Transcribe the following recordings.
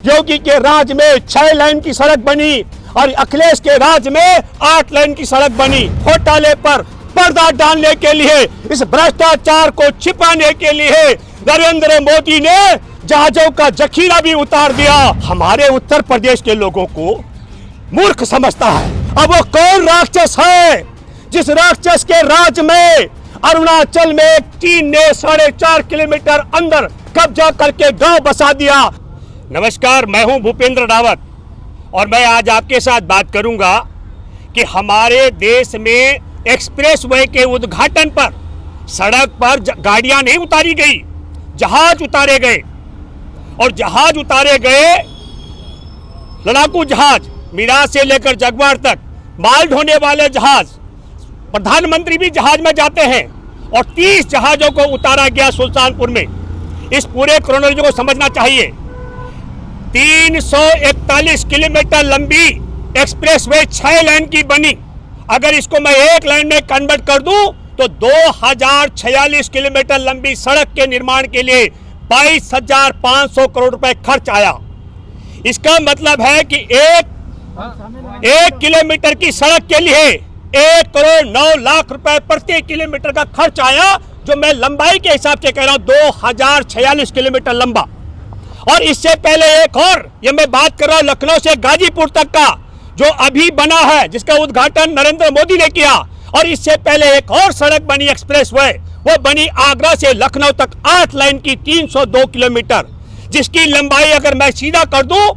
योगी के राज में 6 लाइन की सड़क बनी और अखिलेश के राज में 8 लाइन की सड़क बनी। घोटाले पर पर्दा डालने के लिए, इस भ्रष्टाचार को छिपाने के लिए नरेंद्र मोदी ने जहाजों का जखीरा भी उतार दिया। हमारे उत्तर प्रदेश के लोगों को मूर्ख समझता है। अब वो कौन राक्षस है जिस राक्षस के राज में अरुणाचल में चीन ने 4.5 किलोमीटर अंदर कब्जा करके गांव बसा दिया। नमस्कार, मैं हूं भूपेंद्र रावत और मैं आज आपके साथ बात करूंगा कि हमारे देश में एक्सप्रेसवे के उद्घाटन पर सड़क पर गाड़ियां नहीं उतारी गई, जहाज उतारे गए। और जहाज उतारे गए, लड़ाकू जहाज मिराज से लेकर जगवार तक, माल ढोने वाले जहाज, प्रधानमंत्री भी जहाज में जाते हैं और 30 जहाजों को उतारा गया सुल्तानपुर में। इस पूरे क्रोनोलॉजी को समझना चाहिए। 341 किलोमीटर लंबी एक्सप्रेसवे 6 लाइन की बनी। अगर इसको मैं 1 लाइन में कन्वर्ट कर दूं तो 2046 किलोमीटर लंबी सड़क के निर्माण के लिए 22,500 करोड़ रुपए खर्च आया। इसका मतलब है कि एक किलोमीटर की सड़क के लिए 1 करोड़ 9 लाख रुपए प्रति किलोमीटर का खर्च आया, जो मैं लंबाई के हिसाब से कह रहा हूं 2046 किलोमीटर लंबा। और इससे पहले एक और, ये मैं बात कर रहा हूं लखनऊ से गाजीपुर तक का, जो अभी बना है, जिसका उद्घाटन नरेंद्र मोदी ने किया। और इससे पहले एक और सड़क बनी एक्सप्रेसवे, वो बनी आगरा से लखनऊ तक 8 लाइन की 302 किलोमीटर, जिसकी लंबाई अगर मैं सीधा कर दूं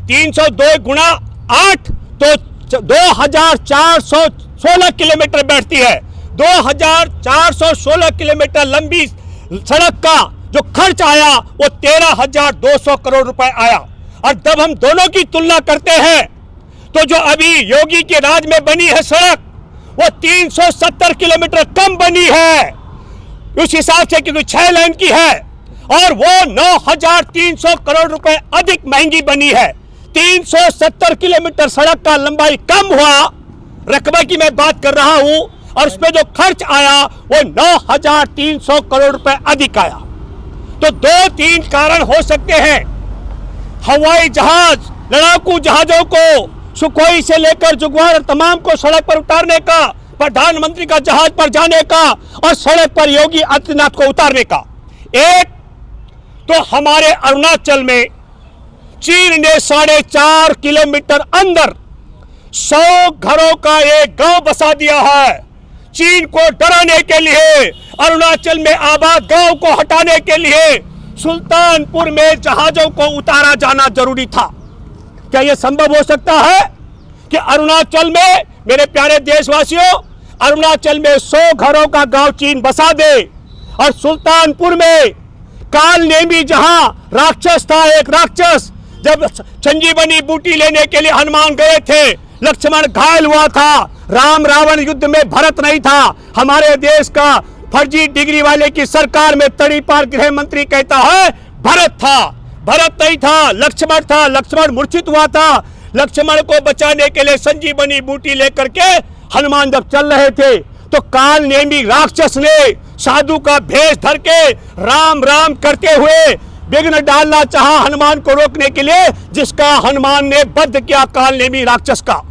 302 गुणा 8 तो 2416 किलोमीटर बैठती है। 2416 किलोमीटर लंबी सड़क का जो खर्च आया वो 13,200 करोड़ रुपए आया। और जब हम दोनों की तुलना करते हैं तो जो अभी योगी के राज में बनी है सड़क, वो 370 किलोमीटर कम बनी है उस हिसाब से, क्योंकि 6 लाइन की है, और वो 9,300 करोड़ रुपए अधिक महंगी बनी है। 370 किलोमीटर सड़क का लंबाई कम हुआ, रकबे की मैं बात कर रहा हूं, और उसमें जो खर्च आया वो 9,300 करोड़ रुपए अधिक आया। तो 2-3 कारण हो सकते हैं। हवाई जहाज, लड़ाकू जहाजों को सुखोई से लेकर जुगवार तमाम को सड़क पर उतारने का, प्रधानमंत्री का जहाज पर जाने का और सड़क पर योगी आदित्यनाथ को उतारने का। एक तो हमारे अरुणाचल में चीन ने 4.5 किलोमीटर अंदर 100 घरों का एक गांव बसा दिया है। चीन को डराने के लिए, अरुणाचल में आबाद गांव को हटाने के लिए सुल्तानपुर में जहाजों को उतारा जाना जरूरी था। क्या यह संभव हो सकता है कि अरुणाचल में, मेरे प्यारे देशवासियों, अरुणाचल में 100 घरों का गांव चीन बसा दे और सुल्तानपुर में कालनेमी, जहां राक्षस था, एक राक्षस, जब संजीवनी बूटी लेने के लिए हनुमान गए थे, लक्ष्मण घायल हुआ था, राम रावण युद्ध में भरत नहीं था। हमारे देश का फर्जी डिग्री वाले की सरकार में तड़ीपार गृह मंत्री कहता है भरत था, भरत नहीं था, लक्ष्मण था। लक्ष्मण मूर्छित हुआ था। लक्ष्मण को बचाने के लिए संजीवनी बूटी लेकर के हनुमान जब चल रहे थे तो कालनेमी राक्षस ने साधु का भेष धर के राम राम करते हुए विघ्न डालना चाहा हनुमान को रोकने के लिए, जिसका हनुमान ने वध किया कालनेमी राक्षस का।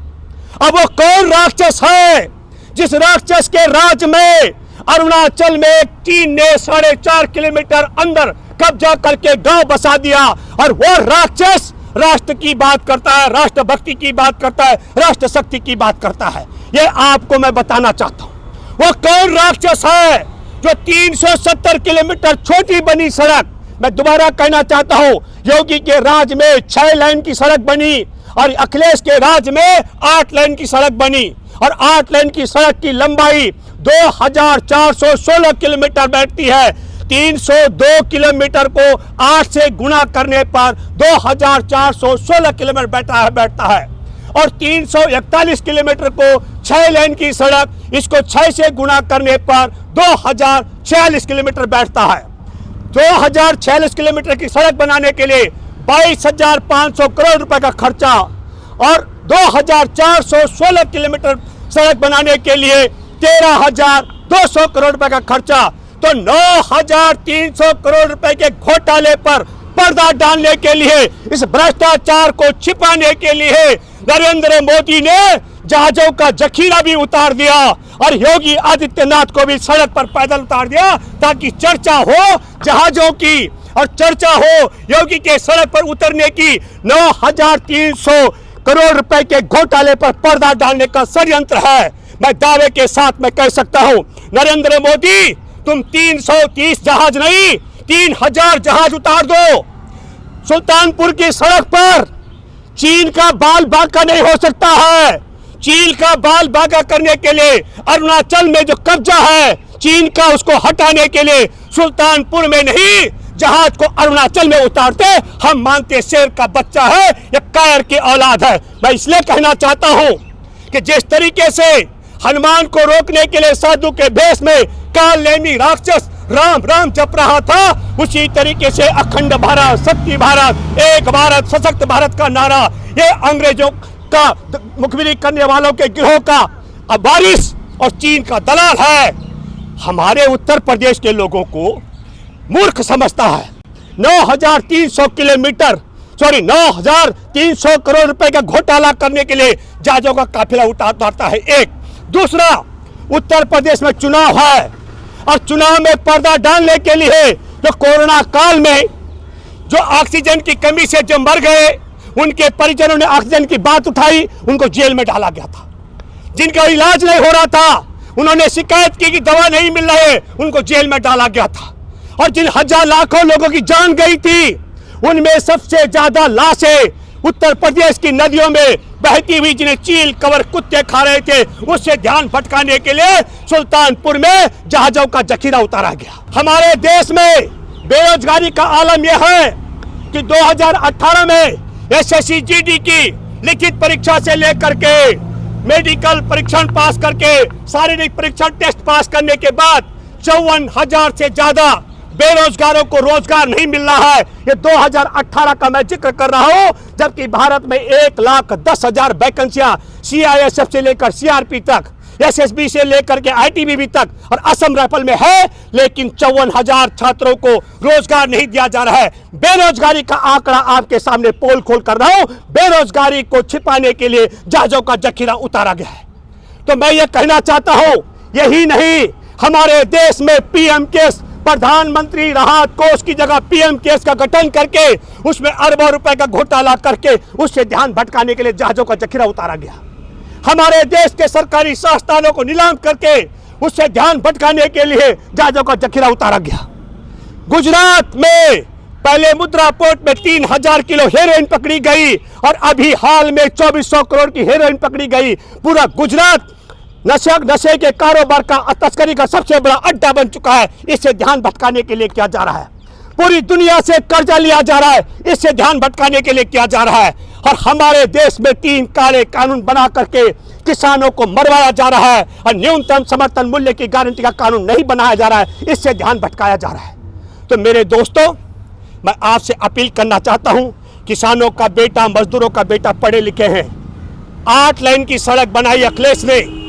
अब वो कौन राक्षस है जिस राक्षस के राज में अरुणाचल में चीन ने 4.5 किलोमीटर अंदर कब्जा करके गांव बसा दिया, और वो राक्षस राष्ट्र की बात करता है, राष्ट्रभक्ति की बात करता है, राष्ट्र शक्ति की बात करता है। ये आपको मैं बताना चाहता हूं। वो कौन राक्षस है जो 370 किलोमीटर छोटी बनी सड़क, मैं दोबारा कहना चाहता हूं, योगी के राज में 6 लाइन की सड़क बनी और अखिलेश के राज में 8 लाइन की सड़क बनी, और 8 लाइन की सड़क की लंबाई 2,416 किलोमीटर बैठती है। 302 किलोमीटर को 8 से गुणा करने पर 2,416 किलोमीटर बैठता है। और 341 किलोमीटर को 6 लाइन की सड़क, इसको 6 से गुणा करने पर 2,046 किलोमीटर बैठता है। 2,046 किलोमीटर की सड़क बनाने के लिए 22,500 करोड़ रुपए का खर्चा, और 2,416 किलोमीटर सड़क बनाने के लिए 13,200 करोड़ रुपए का खर्चा। तो 9,300 करोड़ रुपए के घोटाले पर पर्दा डालने के लिए, इस भ्रष्टाचार को छिपाने के लिए नरेंद्र मोदी ने जहाजों का जखीरा भी उतार दिया और योगी आदित्यनाथ को भी सड़क पर पैदल उतार दिया, ताकि चर्चा हो जहाजों की और चर्चा हो योगी के सड़क पर उतरने की। 9,300 करोड़ रुपए के घोटाले पर पर्दा डालने का षड्यंत्र है। मैं दावे के साथ मैं कह सकता हूं, नरेंद्र मोदी, तुम 330 जहाज नहीं 3,000 जहाज उतार दो। सुल्तानपुर की सड़क पर चीन का बाल बांका नहीं हो सकता है। चीन का बाल बांका करने के लिए अरुणाचल में जो कब्जा है चीन का, उसको हटाने के लिए सुल्तानपुर में नहीं, जहाज को अरुणाचल में उतारते। हम मानते शेर का बच्चा है या कायर की औलाद है। मैं इसलिए कहना चाहता हूं कि जिस तरीके से हनुमान को रोकने के लिए साधु के भेष में काल नेमी राक्षस राम राम जप रहा था, उसी तरीके से अखंड भारत, शक्ति भारत, एक भारत, सशक्त भारत का नारा ये अंग्रेजों का मुखबिरी करने वालों के गिरोह का वारिस और चीन का दलाल है। हमारे उत्तर प्रदेश के लोगों को मूर्ख समझता है। 9,300 करोड़ रुपए का घोटाला करने के लिए जहाजों का काफिला उतारता है। एक दूसरा, उत्तर प्रदेश में चुनाव है और चुनाव में पर्दा डालने के लिए जो कोरोना काल में जो ऑक्सीजन की कमी से जो मर गए, उनके परिजनों ने ऑक्सीजन की बात उठाई, उनको जेल में डाला गया था। जिनका इलाज नहीं हो रहा था, उन्होंने शिकायत की कि दवा नहीं मिल रही है, उनको जेल में डाला गया था। और जिन हजार लाखों लोगों की जान गई थी, उनमें सबसे ज्यादा लाशें उत्तर प्रदेश की नदियों में बहती हुई, जिन्हें चील कवर कुत्ते खा रहे थे, उससे ध्यान भटकाने के लिए सुल्तानपुर में जहाजों का जखीरा उतारा गया। हमारे देश में बेरोजगारी का आलम यह है कि 2018 में SSC GD की लिखित परीक्षा से लेकर के मेडिकल परीक्षण पास करके शारीरिक परीक्षण टेस्ट पास करने के बाद 54,000 से ज्यादा बेरोजगारों को रोजगार नहीं मिल रहा है। ये 2018 का मैं जिक्र कर रहा हूं, जबकि भारत में 1,10,000 वैकेंसियां CISF से लेकर CRP तक, SSB से लेकर के ITBP तक और असम राइफल में है, लेकिन 54,000 छात्रों को रोजगार नहीं दिया जा रहा है। बेरोजगारी का आंकड़ा आपके सामने पोल खोल कर रहा हूं। बेरोजगारी को छिपाने के लिए जहाजों का जखीरा उतारा गया है। तो मैं ये कहना चाहता हूं, यही नहीं, हमारे देश में PM केस, प्रधानमंत्री राहत कोष की जगह PM केस का गठन करके उसमें अरबों रुपए का घोटाला करके उससे ध्यान भटकाने के लिए जहाजों का जखीरा उतारा गया। हमारे देश के सरकारी संस्थानों को नीलाम करके उससे ध्यान भटकाने के लिए जहाजों का जखीरा उतारा गया। गुजरात में पहले मुद्रा पोर्ट में 3,000 किलो हेरोइन पकड़ी गई और अभी हाल में 2,400 करोड़ की हेरोइन पकड़ी गई। पूरा गुजरात नशे के कारोबार का, तस्करी का सबसे बड़ा अड्डा बन चुका है। इससे ध्यान भटकाने के लिए किया जा रहा है। पूरी दुनिया से कर्जा लिया जा रहा है, इससे ध्यान भटकाने के लिए किया जा रहा है। और हमारे देश में 3 काले कानून बना करके किसानों को मरवाया जा रहा है और न्यूनतम समर्थन मूल्य की गारंटी का कानून नहीं बनाया जा रहा है, इससे ध्यान भटकाया जा रहा है। तो मेरे दोस्तों, मैं आपसे अपील करना चाहता हूं, किसानों का बेटा, मजदूरों का बेटा पढ़े लिखे हैं। 8 लाइन की सड़क बनाई अखिलेश ने,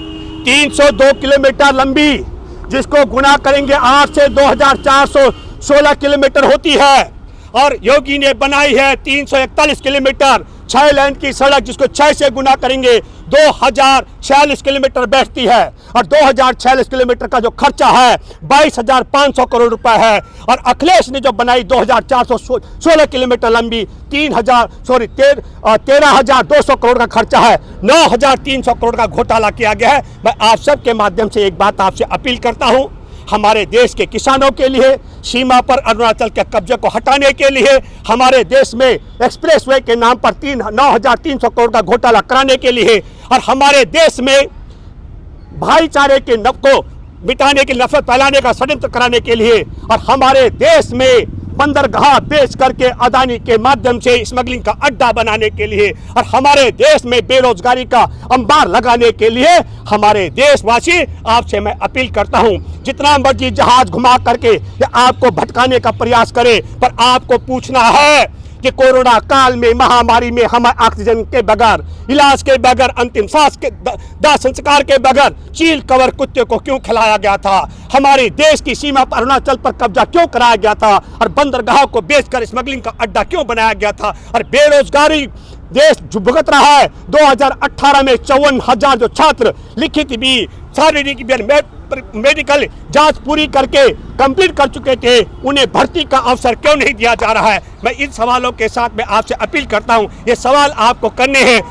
302 किलोमीटर लंबी, जिसको गुना करेंगे 8 से 2,416 किलोमीटर होती है। और योगी ने बनाई है 341 किलोमीटर 6 लाइन की सड़क, जिसको 6 से गुना करेंगे 2,046 किलोमीटर बैठती है। और 2,046 किलोमीटर का जो खर्चा है 22,500 करोड़ रुपए है। और अखिलेश ने जो बनाई 2,416 किलोमीटर लंबी 13,200 करोड़ का खर्चा है। 9,300 करोड़ का घोटाला किया गया है। मैं आप सबके माध्यम से एक बात आपसे अपील करता हूं, हमारे देश के किसानों के लिए, सीमा पर अरुणाचल के कब्जे को हटाने के लिए, हमारे देश में एक्सप्रेसवे के नाम पर 9,300 करोड़ का घोटाला कराने के लिए, और हमारे देश में भाईचारे के को मिटाने की, नफरत फैलाने का षड्यंत्र कराने के लिए, और हमारे देश में बंदरगाह बेच करके अदानी के माध्यम से स्मगलिंग का अड्डा बनाने के लिए, और हमारे देश में बेरोजगारी का अंबार लगाने के लिए, हमारे देशवासी, आपसे मैं अपील करता हूं, जितना मर्जी जहाज घुमा करके आपको भटकाने का प्रयास करे, पर आपको पूछना है कि कोरोना काल में, महामारी में हमें ऑक्सीजन के बगैर, इलाज के बगैर, अंतिम सांस के दाह संस्कार के बगैर चील कवर कुत्ते को क्यों खिलाया गया था? हमारे देश की सीमा पर अरुणाचल पर कब्जा क्यों कराया गया था? और बंदरगाह को बेचकर स्मगलिंग का अड्डा क्यों बनाया गया था? और बेरोजगारी देश जो भुगत रहा है, 2018 में 54,000 जो छात्र लिखित भी, शारीरिक भी, मेडिकल जांच पूरी करके कंप्लीट कर चुके थे, उन्हें भर्ती का अवसर क्यों नहीं दिया जा रहा है? मैं इन सवालों के साथ में आपसे अपील करता हूं, ये सवाल आपको करने हैं।